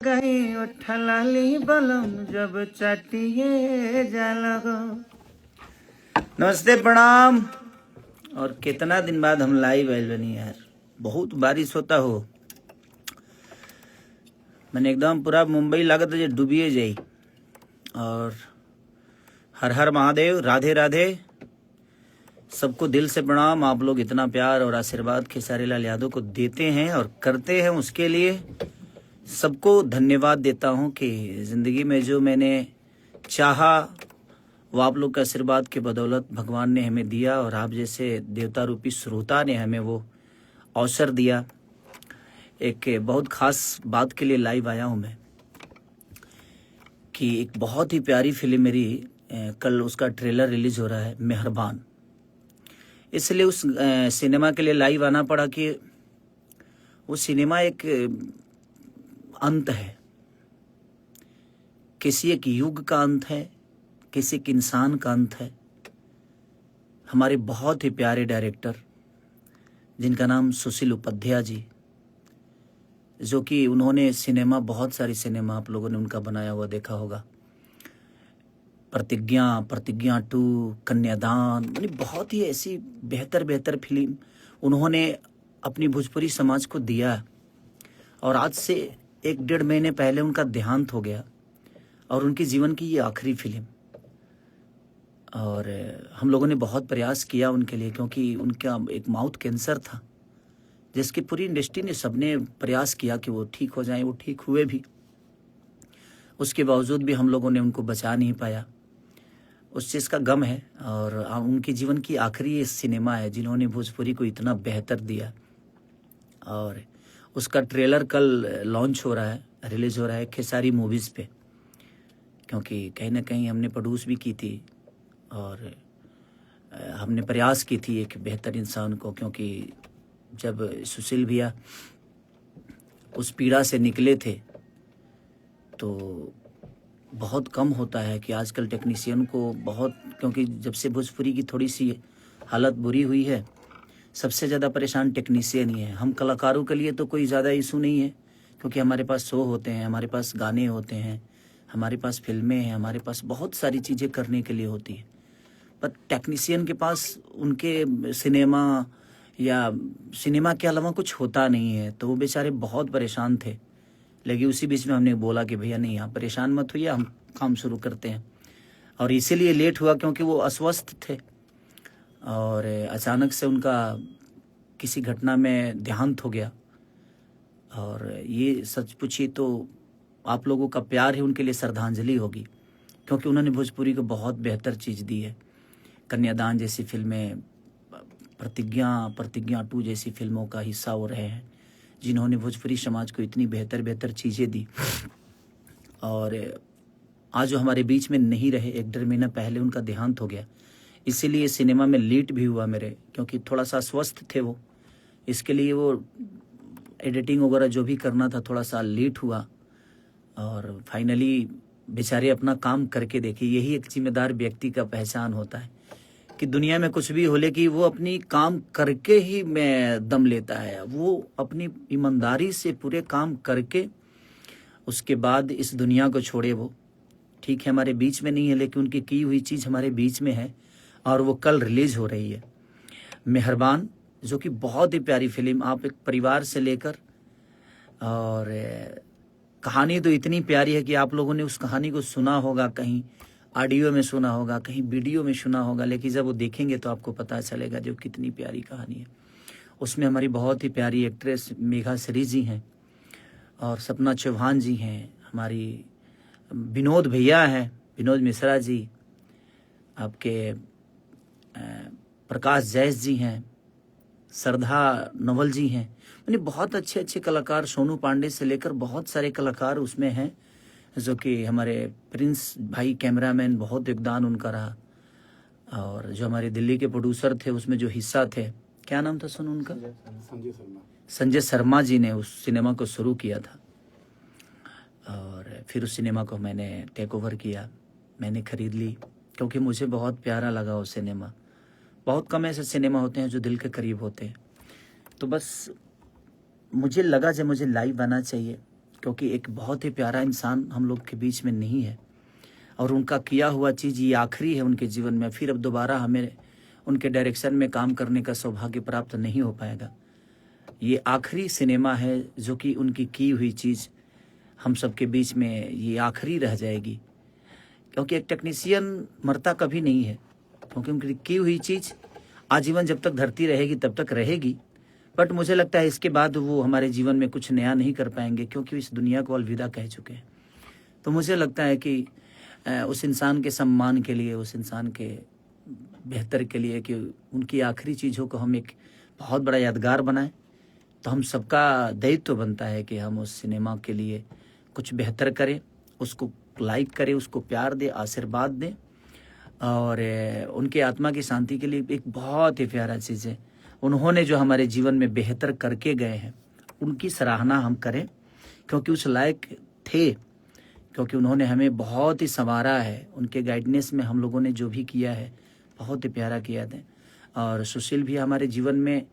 गई उठलाली बलम जब चटिए जाला गो। नमस्ते, प्रणाम। और कितना दिन बाद हम लाइव आइल बनी यार। बहुत बारिश होता हो, मैंने एकदम पूरा मुंबई लागत है डूबिए जाई। और हर हर महादेव, राधे राधे। सबको दिल से प्रणाम। आप लोग इतना प्यार और आशीर्वाद खेसारी लाल यादव को देते हैं और करते हैं, उसके लिए सबको धन्यवाद देता हूं कि ज़िंदगी में जो मैंने चाहा वो आप लोग के आशीर्वाद के बदौलत भगवान ने हमें दिया और आप जैसे देवता रूपी श्रोता ने हमें वो अवसर दिया। एक बहुत खास बात के लिए लाइव आया हूं मैं कि एक बहुत ही प्यारी फिल्म मेरी कल उसका ट्रेलर रिलीज हो रहा है, मेहरबान। इसलिए उस सिनेमा के लिए लाइव आना पड़ा कि वो सिनेमा एक अंत है, किसी एक युग का अंत है, किसी एक इंसान का अंत है। हमारे बहुत ही प्यारे डायरेक्टर जिनका नाम सुशील उपाध्याय जी, जो कि उन्होंने सिनेमा, बहुत सारी सिनेमा आप लोगों ने उनका बनाया हुआ देखा होगा। प्रतिज्ञा, प्रतिज्ञा 2, कन्यादान, यानी बहुत ही ऐसी बेहतर फिल्म उन्होंने अपनी भोजपुरी समाज को दिया। और आज से 1-1.5 महीने पहले उनका देहांत हो गया और उनके जीवन की ये आखिरी फिल्म। और हम लोगों ने बहुत प्रयास किया उनके लिए, क्योंकि उनका एक माउथ कैंसर था जिसकी पूरी इंडस्ट्री ने, सबने प्रयास किया कि वो ठीक हो जाएं। वो ठीक हुए भी, उसके बावजूद भी हम लोगों ने उनको बचा नहीं पाया। उस चीज़ का गम है। और उनके जीवन की आखिरी सिनेमा है जिन्होंने भोजपुरी को इतना बेहतर दिया। और उसका ट्रेलर कल लॉन्च हो रहा है, रिलीज हो रहा है खेसारी मूवीज़ पे, क्योंकि कहीं ना कहीं हमने प्रोड्यूस भी की थी और हमने प्रयास की थी एक बेहतर इंसान को। क्योंकि जब सुशील भैया उस पीड़ा से निकले थे तो बहुत कम होता है कि आजकल टेक्नीशियन को बहुत, क्योंकि जब से भोजपुरी की थोड़ी सी हालत बुरी हुई है, सबसे ज़्यादा परेशान टेक्नीशियन ही है। हम कलाकारों के लिए तो कोई ज़्यादा इशू नहीं है, क्योंकि हमारे पास शो होते हैं, हमारे पास गाने होते हैं, हमारे पास फिल्में हैं, हमारे पास बहुत सारी चीज़ें करने के लिए होती है। पर टेक्नीशियन के पास उनके सिनेमा या सिनेमा के अलावा कुछ होता नहीं है, तो वो बेचारे बहुत परेशान थे। लेकिन उसी बीच में हमने बोला कि भैया नहीं, आप परेशान मत होइए, हम काम शुरू करते हैं। और इसीलिए लेट हुआ क्योंकि वो अस्वस्थ थे और अचानक से उनका किसी घटना में देहांत हो गया। और ये सच पूछिए तो आप लोगों का प्यार ही उनके लिए श्रद्धांजलि होगी, क्योंकि उन्होंने भोजपुरी को बहुत बेहतर चीज़ दी है। कन्यादान जैसी फिल्में, प्रतिज्ञा 2 जैसी फिल्मों का हिस्सा वो रहे हैं, जिन्होंने भोजपुरी समाज को इतनी बेहतर चीज़ें दी। और आज जो हमारे बीच में नहीं रहे, 1-1.5 महीना पहले उनका देहांत हो गया। इसीलिए सिनेमा में लेट भी हुआ मेरे, क्योंकि थोड़ा सा अस्वस्थ थे वो, इसके लिए वो एडिटिंग वगैरह जो भी करना था थोड़ा सा लेट हुआ। और फाइनली बेचारे अपना काम करके देखे। यही एक जिम्मेदार व्यक्ति का पहचान होता है कि दुनिया में कुछ भी हो, लेकिन वो अपनी काम करके ही मैं दम लेता है। वो अपनी ईमानदारी से पूरे काम करके उसके बाद इस दुनिया को छोड़े। वो ठीक है हमारे बीच में नहीं है, लेकिन उनकी की हुई चीज़ हमारे बीच में है और वो कल रिलीज हो रही है, मेहरबान, जो कि बहुत ही प्यारी फिल्म। आप एक परिवार से लेकर, और कहानी तो इतनी प्यारी है कि आप लोगों ने उस कहानी को सुना होगा, कहीं ऑडियो में सुना होगा, कहीं वीडियो में सुना होगा, लेकिन जब वो देखेंगे तो आपको पता चलेगा जो कितनी प्यारी कहानी है। उसमें हमारी बहुत ही प्यारी एक्ट्रेस मेघा श्री जी हैं और सपना चौहान जी हैं, हमारी विनोद भैया हैं, विनोद मिश्रा जी, आपके प्रकाश जैस जी हैं, श्रद्धा नवल जी हैं, यानी बहुत अच्छे कलाकार, सोनू पांडे से लेकर बहुत सारे कलाकार उसमें हैं, जो कि हमारे प्रिंस भाई कैमरामैन, बहुत योगदान उनका रहा। और जो हमारे दिल्ली के प्रोड्यूसर थे उसमें जो हिस्सा थे, क्या नाम था सुन उनका, संजय शर्मा जी ने उस सिनेमा को शुरू किया था। और फिर उस सिनेमा को मैंने टेक ओवर किया, मैंने खरीद ली, क्योंकि मुझे बहुत प्यारा लगा वो सिनेमा। बहुत कम ऐसे सिनेमा होते हैं जो दिल के करीब होते हैं। तो बस मुझे लगा जब मुझे लाइव आना चाहिए क्योंकि एक बहुत ही प्यारा इंसान हम लोग के बीच में नहीं है और उनका किया हुआ चीज़ ये आखिरी है उनके जीवन में। फिर अब दोबारा हमें उनके डायरेक्शन में काम करने का सौभाग्य प्राप्त नहीं हो पाएगा। ये आखिरी सिनेमा है जो कि उनकी की हुई चीज़ हम सबके बीच में ये आखिरी रह जाएगी, क्योंकि एक टेक्नीशियन मरता कभी नहीं है, क्योंकि उनकी की हुई चीज़ आजीवन जब तक धरती रहेगी तब तक रहेगी। बट मुझे लगता है इसके बाद वो हमारे जीवन में कुछ नया नहीं कर पाएंगे, क्योंकि इस दुनिया को अलविदा कह चुके हैं। तो मुझे लगता है कि उस इंसान के सम्मान के लिए, उस इंसान के बेहतर के लिए, कि उनकी आखिरी चीज़ों को हम एक बहुत बड़ा यादगार बनाएं, तो हम सबका दायित्व बनता है कि हम उस सिनेमा के लिए कुछ बेहतर करें, उसको लाइक करें, उसको प्यार दें, आशीर्वाद दें। और उनके आत्मा की शांति के लिए एक बहुत ही प्यारा चीज़ है, उन्होंने जो हमारे जीवन में बेहतर करके गए हैं उनकी सराहना हम करें, क्योंकि उस लायक थे, क्योंकि उन्होंने हमें बहुत ही संवारा है। उनके गाइडेंस में हम लोगों ने जो भी किया है बहुत ही प्यारा किया था। और सुशील भी हमारे जीवन में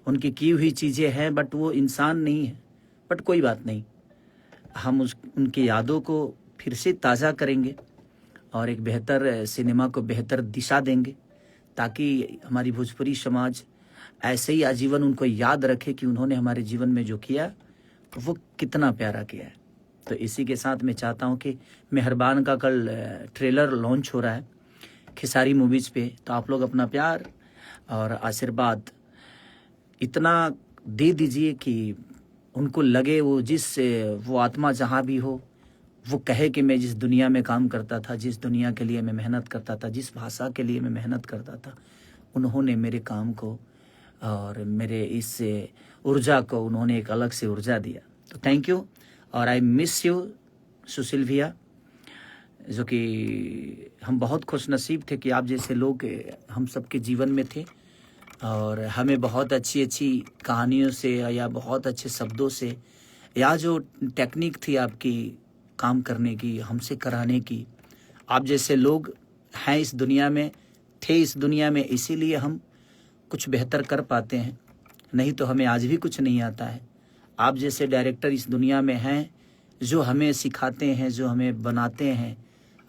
उनकी की हुई चीज़ें हैं, बट वो इंसान नहीं है। बट कोई बात नहीं, हम उनकी यादों को फिर से ताज़ा करेंगे और एक बेहतर सिनेमा को बेहतर दिशा देंगे, ताकि हमारी भोजपुरी समाज ऐसे ही आजीवन उनको याद रखे कि उन्होंने हमारे जीवन में जो किया वो कितना प्यारा किया है। तो इसी के साथ मैं चाहता हूँ कि मेहरबान का कल ट्रेलर लॉन्च हो रहा है खेसारी मूवीज़ पे, तो आप लोग अपना प्यार और आशीर्वाद इतना दे दीजिए कि उनको लगे वो आत्मा जहाँ भी हो वो कहे कि मैं जिस दुनिया में काम करता था, जिस दुनिया के लिए मैं मेहनत करता था, जिस भाषा के लिए मैं मेहनत करता था, उन्होंने मेरे काम को और मेरे इस ऊर्जा को उन्होंने एक अलग से ऊर्जा दिया। तो थैंक यू, और आई मिस यू सुशील भैया, जो कि हम बहुत खुश नसीब थे कि आप जैसे लोग हम सबके जीवन में थे और हमें बहुत अच्छी अच्छी कहानियों से या बहुत अच्छे शब्दों से या जो टेक्निक थी आपकी काम करने की, हमसे कराने की, आप जैसे लोग हैं इस दुनिया में, थे इस दुनिया में, इसीलिए हम कुछ बेहतर कर पाते हैं, नहीं तो हमें आज भी कुछ नहीं आता है। आप जैसे डायरेक्टर इस दुनिया में हैं जो हमें सिखाते हैं, जो हमें बनाते हैं,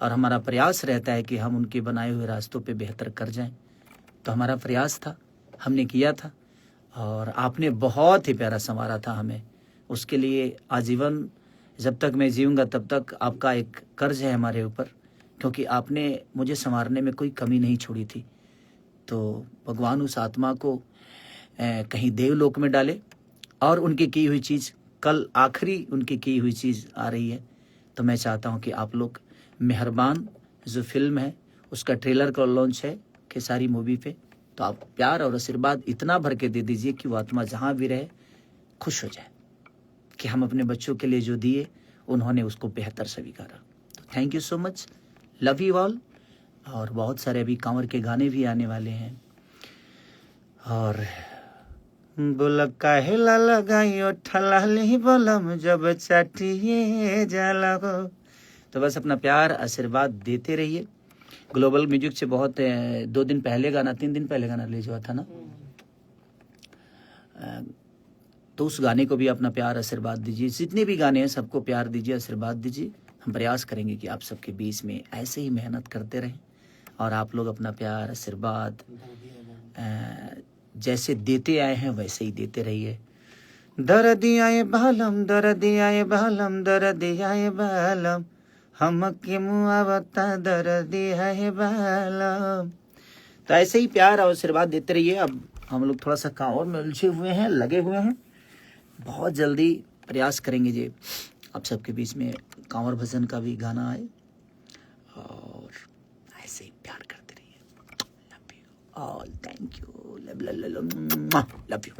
और हमारा प्रयास रहता है कि हम उनके बनाए हुए रास्तों पे बेहतर कर जाएं। तो हमारा प्रयास था, हमने किया था, और आपने बहुत ही प्यारा संवारा था हमें। उसके लिए आजीवन जब तक मैं जीऊँगा तब तक आपका एक कर्ज है हमारे ऊपर, क्योंकि आपने मुझे संवारने में कोई कमी नहीं छोड़ी थी। तो भगवान उस आत्मा को कहीं देवलोक में डाले, और उनकी की हुई चीज़ कल आखिरी उनकी की हुई चीज़ आ रही है। तो मैं चाहता हूं कि आप लोग मेहरबान जो फिल्म है उसका ट्रेलर का लॉन्च है खेसारी मूवी पे, तो आप प्यार और आशीर्वाद इतना भर के दे दीजिए कि वो आत्मा जहाँ भी रहे खुश हो जाए कि हम अपने बच्चों के लिए जो दिए उन्होंने उसको बेहतर स्वीकारा। तो thank you so much, love you all. और बहुत सारे अभी कांवर के गाने भी आने वाले हैं। और बोला काहेला लगाइयो ठलाली बलम जब चाटिए जाला हो। तो बस अपना प्यार आशीर्वाद देते रहिए। ग्लोबल म्यूजिक से बहुत 2 दिन पहले गाना, 3 दिन पहले गाना रिलीज हुआ था ना, तो उस गाने को भी अपना प्यार आशीर्वाद दीजिए। जितने भी गाने हैं सबको प्यार दीजिए, आशीर्वाद दीजिए। हम प्रयास करेंगे कि आप सबके बीच में ऐसे ही मेहनत करते रहें, और आप लोग अपना प्यार आशीर्वाद जैसे देते आए हैं वैसे ही देते रहिए। दर्दियाए बालम, दर्दियाए बालम, दर्दियाए बालम, हमके मुआवता दर्दियाए बालम। तो ऐसे ही प्यार और आशीर्वाद देते रहिए। अब हम लोग थोड़ा सा कांवर में उलझे हुए हैं, लगे हुए हैं। बहुत जल्दी प्रयास करेंगे जी आप सबके बीच में कांवर भजन का भी गाना आए, और ऐसे ही प्यार करते रहिए। Love you all, thank you, love you.